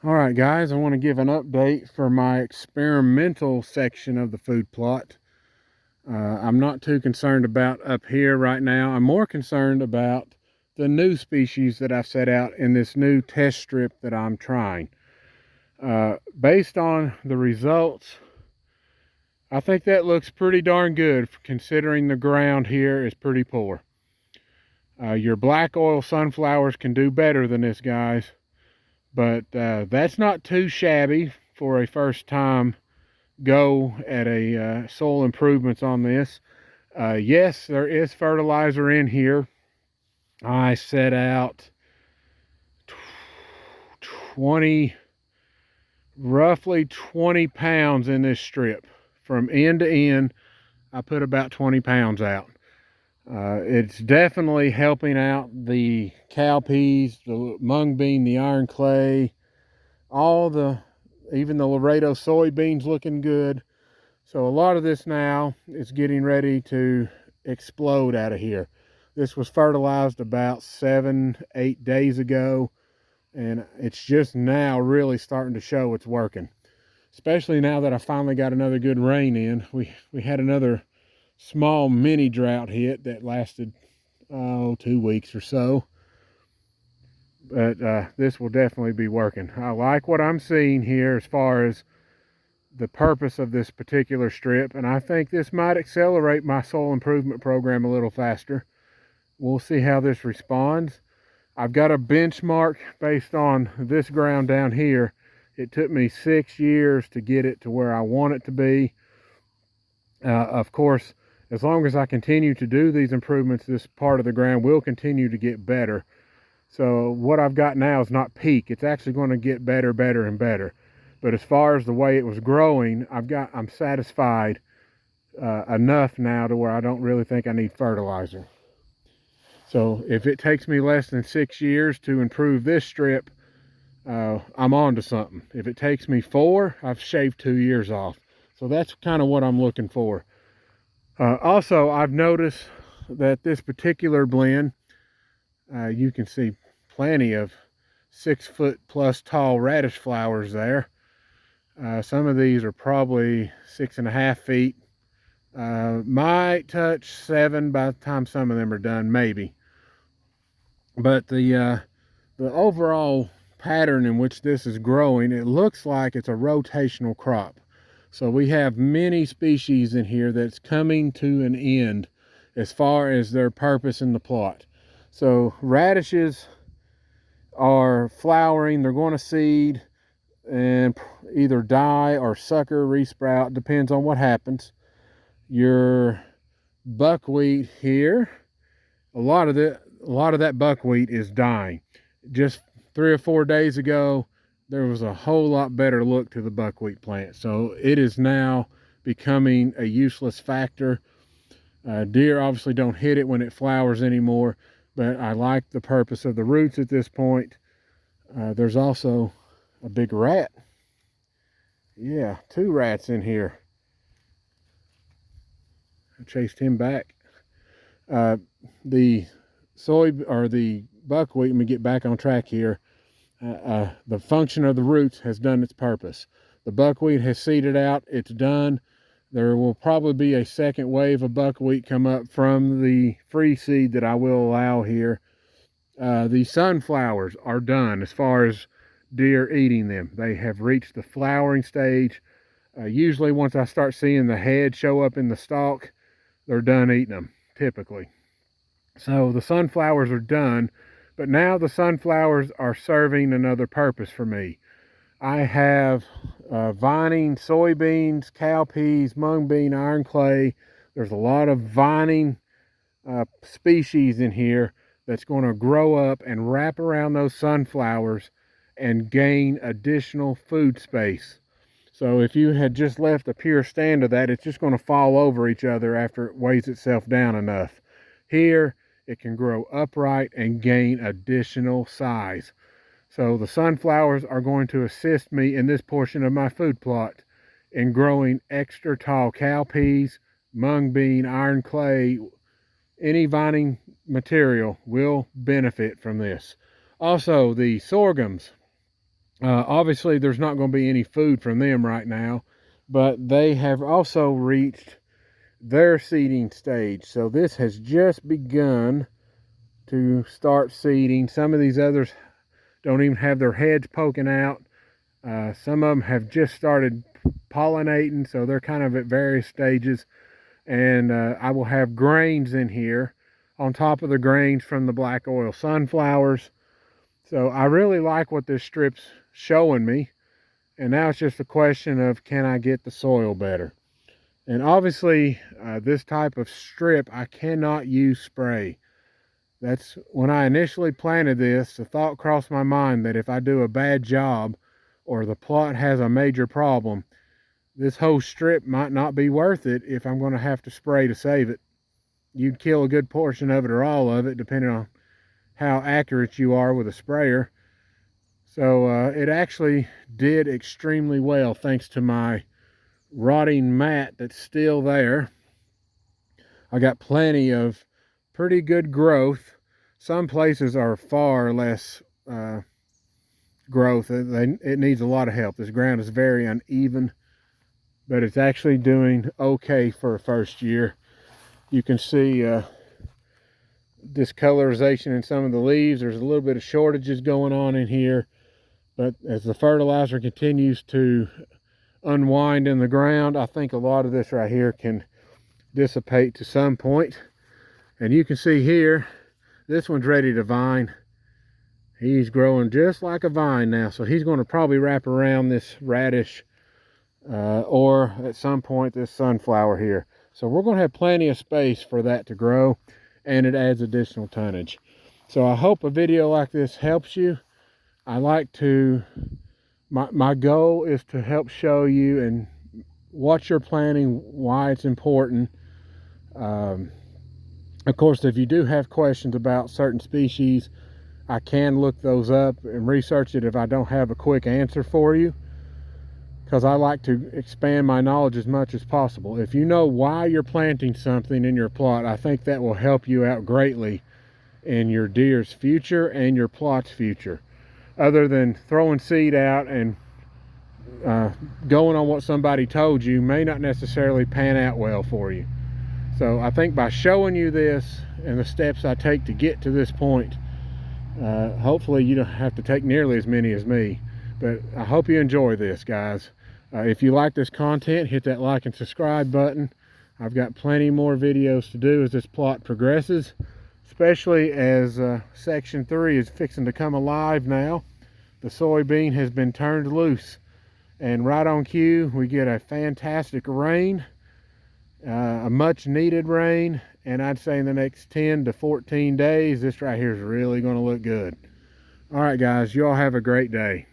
All right, guys, I want to give an update for my experimental section of the food plot. I'm not too concerned about up here right now. I'm more concerned about the new species that I've set out in this new test strip that I'm trying. Based on the results, I think that looks pretty darn good considering the ground here is pretty poor. Your black oil sunflowers can do better than this, guys. But that's not too shabby for a first time go at a soil improvements on this. Yes, there is fertilizer in here. I set out 20, roughly 20 pounds in this strip. From end to end, I put about 20 pounds out. It's definitely helping out the cowpeas, the mung bean, the iron clay, even the Laredo soybeans looking good. So a lot of this now is getting ready to explode out of here. This was fertilized about 7-8 days ago, and it's just now really starting to show it's working. Especially now that I finally got another good rain in. We had another small mini drought hit that lasted 2 weeks or so. But this will definitely be working. I like what I'm seeing here as far as the purpose of this particular strip, and I think this might accelerate my soil improvement program a little faster. We'll see how this responds. I've got a benchmark based on this ground down here. It took me 6 years to get it to where I want it to be. Of course, as long as I continue to do these improvements, this part of the ground will continue to get better. So what I've got now is not peak. It's actually going to get better, and better. But as far as the way it was growing, I'm satisfied enough now to where I don't really think I need fertilizer. So if it takes me less than 6 years to improve this strip, I'm on to something. If it takes me 4, I've shaved 2 years off. So that's kind of what I'm looking for. Also, I've noticed that this particular blend, you can see plenty of 6-foot plus tall radish flowers there. Some of these are probably 6.5 feet. Might touch 7 by the time some of them are done, maybe. But the overall pattern in which this is growing, it looks like it's a rotational crop. So we have many species in here that's coming to an end as far as their purpose in the plot. So radishes are flowering, they're going to seed and either die or sucker, resprout, depends on what happens. Your buckwheat here, a lot of that buckwheat is dying. Just 3 or 4 days ago, there was a whole lot better look to the buckwheat plant. So it is now becoming a useless factor. Deer obviously don't hit it when it flowers anymore, but I like the purpose of the roots at this point. There's also a big rat. Yeah, 2 rats in here. I chased him back. The buckwheat, let me get back on track here. The function of the roots has done its purpose. The buckwheat has seeded out, it's done. There will probably be a second wave of buckwheat come up from the free seed that I will allow here. The sunflowers are done as far as deer eating them. They have reached the flowering stage. Usually once I start seeing the head show up in the stalk, they're done eating them, typically. So the sunflowers are done, but now the sunflowers are serving another purpose for me. I have vining soybeans, cowpeas, mung bean, iron clay. There's a lot of vining species in here that's going to grow up and wrap around those sunflowers and gain additional food space. So if you had just left a pure stand of that, it's just going to fall over each other after it weighs itself down enough. Here, it can grow upright and gain additional size. So the sunflowers are going to assist me in this portion of my food plot in growing extra tall cowpeas, mung bean, iron clay. Any vining material will benefit from this. Also, the sorghums Obviously, there's not going to be any food from them right now, but they have also reached their seeding stage. So this has just begun to start seeding. Some of these others don't even have their heads poking out. Some of them have just started pollinating, so they're kind of at various stages. And I will have grains in here on top of the grains from the black oil sunflowers. So I really like what this strip's showing me. And now it's just a question of, can I get the soil better? And obviously, this type of strip, I cannot use spray. That's when I initially planted this, the thought crossed my mind that if I do a bad job or the plot has a major problem, this whole strip might not be worth it if I'm going to have to spray to save it. You'd kill a good portion of it or all of it, depending on how accurate you are with a sprayer. So it actually did extremely well thanks to my rotting mat that's still there. I got plenty of pretty good growth. Some places are far less growth. It needs a lot of help. This ground is very uneven, but it's actually doing okay for a first year. You can see discolorization in some of the leaves. There's a little bit of shortages going on in here, but as the fertilizer continues to unwind in the ground, I think a lot of this right here can dissipate to some point. And you can see here, this one's ready to vine. He's growing just like a vine now, so he's going to probably wrap around this radish or at some point this sunflower here. So we're going to have plenty of space for that to grow, and it adds additional tonnage. So I hope a video like this helps you. I like to, my goal is to help show you and what you're planting, why it's important. Of course, if you do have questions about certain species, I can look those up and research it if I don't have a quick answer for you, because I like to expand my knowledge as much as possible. If you know why you're planting something in your plot, I think that will help you out greatly in your deer's future and your plot's future. Other than throwing seed out and going on what somebody told you may not necessarily pan out well for you. So I think by showing you this and the steps I take to get to this point, hopefully you don't have to take nearly as many as me. But I hope you enjoy this, guys. If you like this content, hit that like and subscribe button. I've got plenty more videos to do as this plot progresses, especially as section 3 is fixing to come alive now. The soybean has been turned loose, and right on cue we get a fantastic rain, a much needed rain, and I'd say in the next 10 to 14 days this right here is really going to look good. All right guys, you all have a great day.